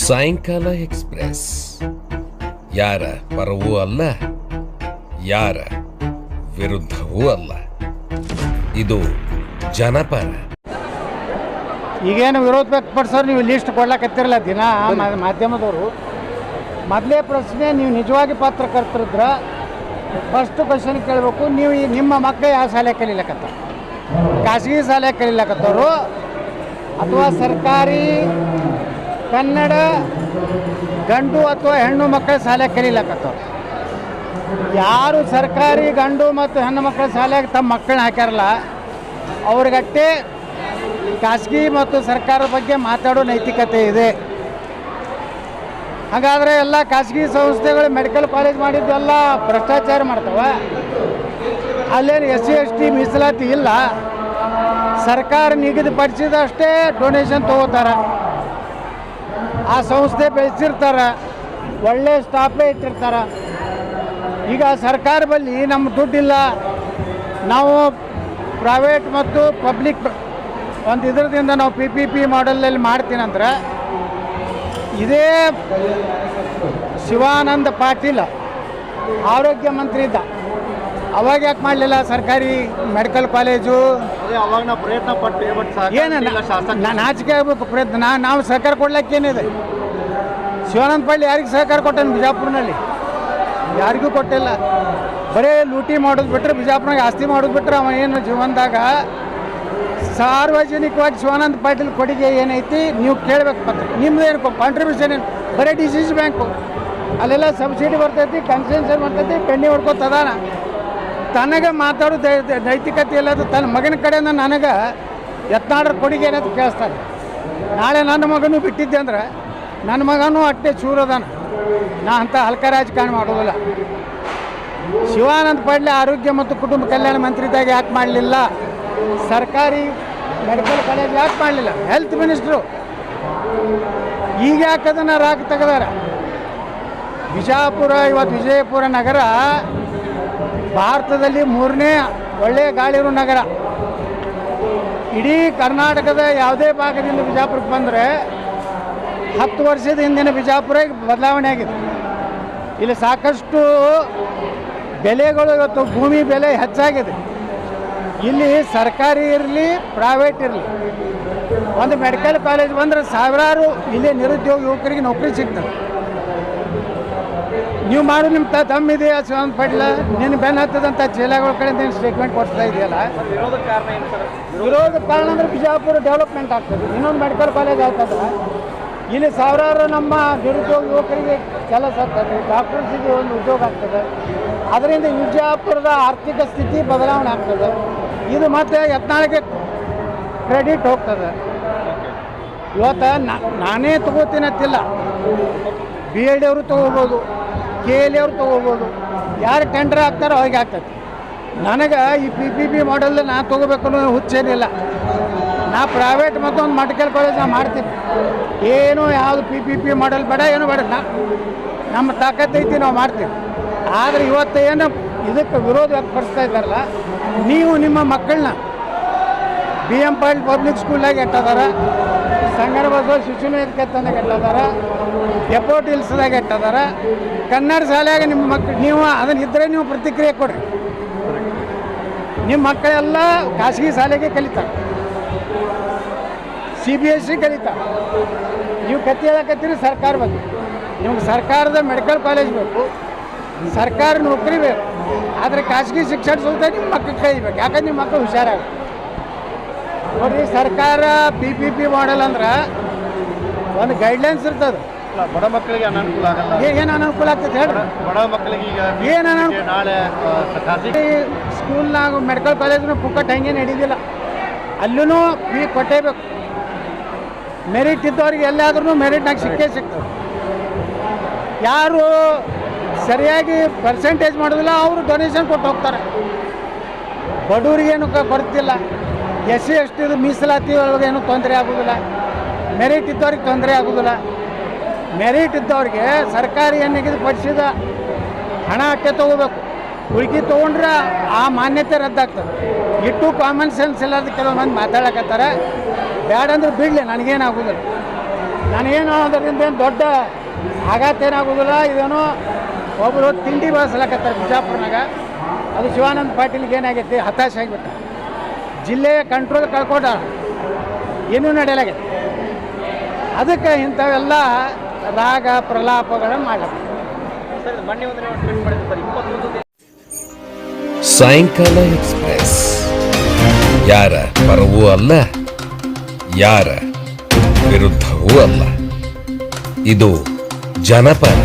ಸಾಯಂಕಾಲ ಎಕ್ಸ್‌ಪ್ರೆಸ್ ಯಾರ ಪರವೂ ಅಲ್ಲ, ಯಾರ ವಿರುದ್ಧವೂ ಅಲ್ಲ. ಇದು ಜನಪರ. ಈಗೇನು ವಿರೋಧ ವ್ಯಕ್ತಪಡಿಸೋರು ನೀವು ಲಿಸ್ಟ್ ಕೊಡ್ಲಾಕತ್ತಿರಲ್ಲ ದಿನ ಮಾಧ್ಯಮದವರು. ಮೊದಲೇ ಪ್ರಶ್ನೆ, ನೀವು ನಿಜವಾಗಿ ಪತ್ರಕರ್ತರಿದ್ರ ಫಸ್ಟ್ ಕ್ವಶನ್ ಕೇಳಬೇಕು, ನೀವು ನಿಮ್ಮ ಮಕ್ಕಳು ಯಾವ ಶಾಲೆ ಕಲೀಲಕತ್ತ? ಖಾಸಗಿ ಶಾಲೆ ಕಲೀಲಕತ್ತವರು ಅಥವಾ ಸರ್ಕಾರಿ ಕನ್ನಡ ಗಂಡು ಅಥವಾ ಹೆಣ್ಣು ಮಕ್ಕಳ ಶಾಲೆ ಕಲೀಲಕತ್ತವ್ರು? ಯಾರು ಸರ್ಕಾರಿ ಗಂಡು ಮತ್ತು ಹೆಣ್ಣು ಮಕ್ಕಳ ಶಾಲೆಗೆ ತಮ್ಮ ಮಕ್ಕಳನ್ನ ಹಾಕ್ಯಾರಲ್ಲ, ಅವ್ರಿಗಟ್ಟೆ ಖಾಸಗಿ ಮತ್ತು ಸರ್ಕಾರದ ಬಗ್ಗೆ ಮಾತಾಡೋ ನೈತಿಕತೆ ಇದೆ. ಹಾಗಾದರೆ ಎಲ್ಲ ಖಾಸಗಿ ಸಂಸ್ಥೆಗಳು ಮೆಡಿಕಲ್ ಕಾಲೇಜ್ ಮಾಡಿದ್ದೆಲ್ಲ ಭ್ರಷ್ಟಾಚಾರ ಮಾಡ್ತವೆ. ಅಲ್ಲೇನು SC ST ಮೀಸಲಾತಿ ಇಲ್ಲ. ಸರ್ಕಾರ ನಿಗದಿಪಡಿಸಿದಷ್ಟೇ ಡೊನೇಷನ್ ತೊಗೋತಾರೆ. ಆ ಸಂಸ್ಥೆ ಬೆಳೆಸಿರ್ತಾರೆ, ಒಳ್ಳೆ ಸ್ಟಾಫೇ ಇಟ್ಟಿರ್ತಾರೆ. ಈಗ ಸರ್ಕಾರ ಬಳಿ ನಮ್ಮ ದುಡ್ಡಿಲ್ಲ, ನಾವು ಪ್ರೈವೇಟ್ ಮತ್ತು ಪಬ್ಲಿಕ್ ಒಂದು ಇದರದಿಂದ ನಾವು PPP ಮಾಡೆಲಲ್ಲಿ ಮಾಡ್ತೀನಂದ್ರೆ, ಇದೇ ಶಿವಾನಂದ ಪಾಟೀಲ್ ಆರೋಗ್ಯ ಮಂತ್ರಿ ಇದ್ದ, ಅವಾಗ ಯಾಕೆ ಮಾಡಲಿಲ್ಲ ಸರ್ಕಾರಿ ಮೆಡಿಕಲ್ ಕಾಲೇಜು? ಅವಾಗ ನಾವು ಪ್ರಯತ್ನ ಪಟ್ಟು ಏನು ನಾಚಿಕೆ ಆಗಬೇಕು ಪ್ರಯತ್ನ. ನಾವು ಸಹಕಾರ ಕೊಡ್ಲಿಕ್ಕೇನಿದೆ? ಶಿವಾನಂದ ಪಾಟೀಲ್ ಯಾರಿಗೆ ಸಹಕಾರ ಕೊಟ್ಟಾನ? ಬಿಜಾಪುರ್ನಲ್ಲಿ ಯಾರಿಗೂ ಕೊಟ್ಟಿಲ್ಲ. ಬರೀ ಲೂಟಿ ಮಾಡೋದು ಬಿಟ್ಟರೆ, ಬಿಜಾಪುರ್ನಾಗ ಆಸ್ತಿ ಮಾಡೋದು ಬಿಟ್ಟರೆ ಅವ ಏನು ಜೀವನದಾಗ ಸಾರ್ವಜನಿಕವಾಗಿ ಶಿವಾನಂದ ಪಾಟೀಲ್ ಕೊಡುಗೆ ಏನೈತಿ ನೀವು ಕೇಳಬೇಕು. ಪತ್ರ ನಿಮ್ಮದೇನು ಕಾಂಟ್ರಿಬ್ಯೂಷನ್ ಏನು? ಬರೀ DCC ಬ್ಯಾಂಕು ಅಲ್ಲೆಲ್ಲ ಸಬ್ಸಿಡಿ ಬರ್ತೈತಿ, ಕನ್ಸೆಷನ್ ಬರ್ತೈತಿ, ಪೆಂಡಿ ಹೊಡ್ಕೊತದಾನ. ತನಗೆ ಮಾತಾಡೋ ನೈತಿಕತೆ ಇಲ್ಲದು ತನ್ನ ಮಗನ ಕಡೆಯಿಂದ ನನಗೆ ಯತ್ನಾಡ್ರ ಕೊಡುಗೆ ಏನಂತ ಕೇಳಿಸ್ತಾರೆ. ನಾಳೆ ನನ್ನ ಮಗನೂ ಬಿಟ್ಟಿದ್ದೆ ಅಂದ್ರೆ ನನ್ನ ಮಗನೂ ಅಟ್ಟೆ ಚೂರದಾನ. ನಾ ಅಂತ ಹಲ್ಕ ರಾಜಕಾರಣ ಮಾಡೋದಿಲ್ಲ. ಶಿವಾನಂದ ಪಾಟೀಲ್ ಆರೋಗ್ಯ ಮತ್ತು ಕುಟುಂಬ ಕಲ್ಯಾಣ ಮಂತ್ರಿದಾಗ ಯಾಕೆ ಮಾಡಲಿಲ್ಲ? ಸರ್ಕಾರಿ ಮೆಡಿಕಲ್ ಕಾಲೇಜ್ ಯಾಕೆ ಮಾಡಲಿಲ್ಲ? ಹೆಲ್ತ್ ಮಿನಿಸ್ಟ್ರು ಈಗ ಯಾಕೆ ಅದನ್ನು ರಾಕ್ ತೆಗೆದಾರ? ಬಿಜಾಪುರ ಇವತ್ತು ವಿಜಯಪುರ ನಗರ ಭಾರತದಲ್ಲಿ 3ನೇ ಒಳ್ಳೆಯ ಗಾಳಿ ಇರೋ ನಗರ. ಇಡೀ ಕರ್ನಾಟಕದ ಯಾವುದೇ ಭಾಗದಿಂದ ಬಿಜಾಪುರಕ್ಕೆ ಬಂದರೆ 10 ವರ್ಷದ ಹಿಂದಿನ ಬಿಜಾಪುರ ಬದಲಾವಣೆ ಆಗಿದೆ. ಇಲ್ಲಿ ಸಾಕಷ್ಟು ಬೆಲೆಗಳು, ಇವತ್ತು ಭೂಮಿ ಬೆಲೆ ಹೆಚ್ಚಾಗಿದೆ. ಇಲ್ಲಿ ಸರ್ಕಾರಿ ಇರಲಿ ಪ್ರೈವೇಟ್ ಇರಲಿ, ಒಂದು ಮೆಡಿಕಲ್ ಕಾಲೇಜ್ ಬಂದರೆ ಸಾವಿರಾರು ಇಲ್ಲಿ ನಿರುದ್ಯೋಗ ಯುವಕರಿಗೆ ನೌಕರಿ ಸಿಗ್ತದೆ. ನೀವು ಮಾಡು, ನಿಮ್ಮ ತಮ್ಮಿದೆಯಾ ಶಿವಾನಂದ ಪಾಟೀಲ್? ನಿನ್ನ ಬೆನ್ನ ಹತ್ತದಂಥ ಜಿಲ್ಲೆಗಳ ಕಡೆಯಿಂದ ಏನು ಸ್ಟೇಟ್ಮೆಂಟ್ ಕೊಡ್ತಾ ಇದೆಯಲ್ಲ? ವಿರೋಧ ಕಾರಣ ಅಂದರೆ ಬಿಜಾಪುರ ಡೆವಲಪ್ಮೆಂಟ್ ಆಗ್ತದೆ, ಇನ್ನೊಂದು ಮೆಡಿಕಲ್ ಕಾಲೇಜ್ ಆಗ್ತದೆ. ಇಲ್ಲಿ ಸಾವಿರಾರು ನಮ್ಮ ನಿರುದ್ಯೋಗ ಯುವಕರಿಗೆ ಕೆಲಸ ಆಗ್ತದೆ, ಡಾಕ್ಟರ್ಸಿಗೆ ಒಂದು ಉದ್ಯೋಗ ಆಗ್ತದೆ. ಅದರಿಂದ ವಿಜಯಪುರದ ಆರ್ಥಿಕ ಸ್ಥಿತಿ ಬದಲಾವಣೆ ಆಗ್ತದೆ. ಇದು ಮತ್ತೆ ಯತ್ನಾಳಿಗೆ ಕ್ರೆಡಿಟ್ ಹೋಗ್ತದೆ. ಇವತ್ತು ನಾನೇ ತೊಗೋತೀನಂತಿಲ್ಲ, BID ಅವರು ತೊಗೋಬೋದು, KLE ಅವರು ತೊಗೋಬೋದು. ಯಾರು ಟೆಂಡರ್ ಹಾಕ್ತಾರೋ ಅವಾಗ ಆಗ್ತದೆ. ನನಗೆ ಈ PPP ಮಾಡೆಲ್ ನಾ ತೊಗೋಬೇಕು ಅನ್ನೋ ಹುಚ್ಚೇನಿಲ್ಲ. ನಾ ಪ್ರೈವೇಟ್ ಮತ್ತೊಂದು ಮೆಡಿಕಲ್ ಕಾಲೇಜ್ ನಾ ಮಾಡ್ತೀನಿ. ಏನು ಯಾವುದು PPP ಮಾಡೆಲ್ ಬೇಡ, ಏನು ಬೇಡ. ನಮ್ಮ ತಾಕತ್ತೈತಿ, ನಾವು ಮಾಡ್ತೀವಿ. ಆದರೆ ಇವತ್ತು ಏನು ಇದಕ್ಕೆ ವಿರೋಧ ವ್ಯಕ್ತಪಡಿಸ್ತಾ ಇದ್ದಾರಲ್ಲ, ನೀವು ನಿಮ್ಮ ಮಕ್ಕಳನ್ನ BM ಪಾಟೀಲ್ ಪಬ್ಲಿಕ್ ಸ್ಕೂಲಾಗಿ ಇಟ್ಟದಾರ, ಸಂಗರ ಬಸವ ಶಿಶು ನಿಕೇತನದಾಗ ಇಟ್ಟದಾರ, ಡೆಪೋಟ್ ಹಿಲ್ಸ್ದಾಗ ಇಟ್ಟದಾರ, ಕನ್ನಡ ಶಾಲೆಯಾಗ ನಿಮ್ಮ ಮಕ್ಕಳು. ನೀವು ಅದನ್ನು ಇದ್ದರೆ ನೀವು ಪ್ರತಿಕ್ರಿಯೆ ಕೊಡ್ರಿ. ನಿಮ್ಮ ಮಕ್ಕಳೆಲ್ಲ ಖಾಸಗಿ ಶಾಲೆಗೆ ಕಲಿತಾರೆ, CBSE ಕಲಿತಾರೆ. ನೀವು ಕತ್ತಿ ಹೇಳಕತ್ತೀರಿ ಸರ್ಕಾರ ಬಗ್ಗೆ. ನಿಮ್ಗೆ ಸರ್ಕಾರದ ಮೆಡಿಕಲ್ ಕಾಲೇಜ್ ಬೇಕು, ಸರ್ಕಾರಿ ನೌಕರಿ ಬೇಕು. ಆದರೆ ಖಾಸಗಿ ಶಿಕ್ಷಣ ಸಂಸ್ಥೆ ನಿಮ್ಮ ಮಕ್ಕಳು ಕಲಿಬೇಕು. ಯಾಕಂದ್ರೆ ನಿಮ್ಮ ಮಕ್ಕಳು ಹುಷಾರಾಗ ನೋಡಿರಿ. ಸರ್ಕಾರ PPP ಮಾಡೆಲ್ ಅಂದ್ರೆ ಒಂದು ಗೈಡ್ಲೈನ್ಸ್ ಇರ್ತದೆ. ಬಡ ಮಕ್ಕಳಿಗೆ ಅನಾನುಕೂಲ ಆಗಲ್ಲ. ಏನು ಅನಾನುಕೂಲ ಆಗ್ತದೆ ಹೇಳಿ? ಬಡ ಮಕ್ಕಳಿಗೆ ಈಗ ಏನು ಅನಾನುಕೂಲ? ನಾಳೆ ಸ್ಕೂಲ್ನಾಗ ಮೆಡಿಕಲ್ ಕಾಲೇಜ್ನ ಪುಕ್ಕಟ್ಟು ಹಂಗೇನು ಹಿಡಿದಿಲ್ಲ. ಅಲ್ಲೂ ಫೀ ಕೊಟ್ಟೇಬೇಕು. ಮೆರಿಟ್ ಇದ್ದವ್ರಿಗೆ ಎಲ್ಲಾದ್ರೂ ಮೆರಿಟ್ನಾಗ ಸಿಕ್ಕೇ ಸಿಗ್ತದೆ. ಯಾರು ಸರಿಯಾಗಿ ಪರ್ಸೆಂಟೇಜ್ ಮಾಡೋದಿಲ್ಲ ಅವರು ಡೊನೇಷನ್ ಕೊಟ್ಟು ಹೋಗ್ತಾರೆ. ಬಡವರಿಗೇನು ಕೊಡ್ತಿಲ್ಲ. SC ST ಮೀಸಲಾತಿ ಒಳಗೆ ಏನೂ ತೊಂದರೆ ಆಗೋದಿಲ್ಲ. ಮೆರಿಟ್ ಇದ್ದವ್ರಿಗೆ ತೊಂದರೆ ಆಗೋದಿಲ್ಲ. ಮೆರಿಟ್ ಇದ್ದವ್ರಿಗೆ ಸರ್ಕಾರಿ ನಿಗದಿಪಡಿಸಿದ ಹಣ ಅಟ್ಟೆ ತೊಗೋಬೇಕು. ಉಳ್ಕಿ ತೊಗೊಂಡ್ರೆ ಆ ಮಾನ್ಯತೆ ರದ್ದಾಗ್ತದೆ. ಇಟ್ಟು ಕಾಮನ್ ಸೆನ್ಸ್ ಇಲ್ಲದ ಕೆಲವು ಮಂದಿ ಮಾತಾಡಕತ್ತಾರೆ. ಬ್ಯಾಡ ಅಂದ್ರೆ ಬಿಡಲಿ, ನನಗೇನಾಗೋದಿಲ್ಲ. ನನಗೇನು ಅದರಿಂದ ಏನು ದೊಡ್ಡ ಆಘಾತ ಏನಾಗೋದಿಲ್ಲ. ಇದೇನೋ ಒಬ್ಬರು ತಿಂಡಿ ಬಳಸ್ಲಕತ್ತಾರೆ ಬಿಜಾಪುರ್ನಾಗ, ಅದು ಶಿವಾನಂದ ಪಾಟೀಲ್ಗೆ ಏನಾಗೈತಿ, ಹತಾಶೆ ಆಗಿಬಿಟ್ಟ. ಜಿಲ್ಲೆ ಕಂಟ್ರೋಲ್ ಕಳ್ಕೊಂಡ, ಏನೂ ನಡೆಯಲಾಗೈತಿ. ಅದಕ್ಕೆ ಇಂಥವೆಲ್ಲ ರಾಗ ಪ್ರಲಾಪಗಳನ್ನು ಮಾಡ್ಲಕ್ಕ. ಸರ್ ಮೊನ್ನೆ ಒಂದು ಟ್ವೀಟ್ ಮಾಡಿದ್ರು ಸರ್ 21 ಸಾಯಂಕಾಲ ಎಕ್ಸ್ಪ್ರೆಸ್ ಯಾರ ಪರವೂ ಅಲ್ಲ, ಯಾರ ವಿರುದ್ಧವೂ ಅಲ್ಲ. ಇದು ಜನಪರ.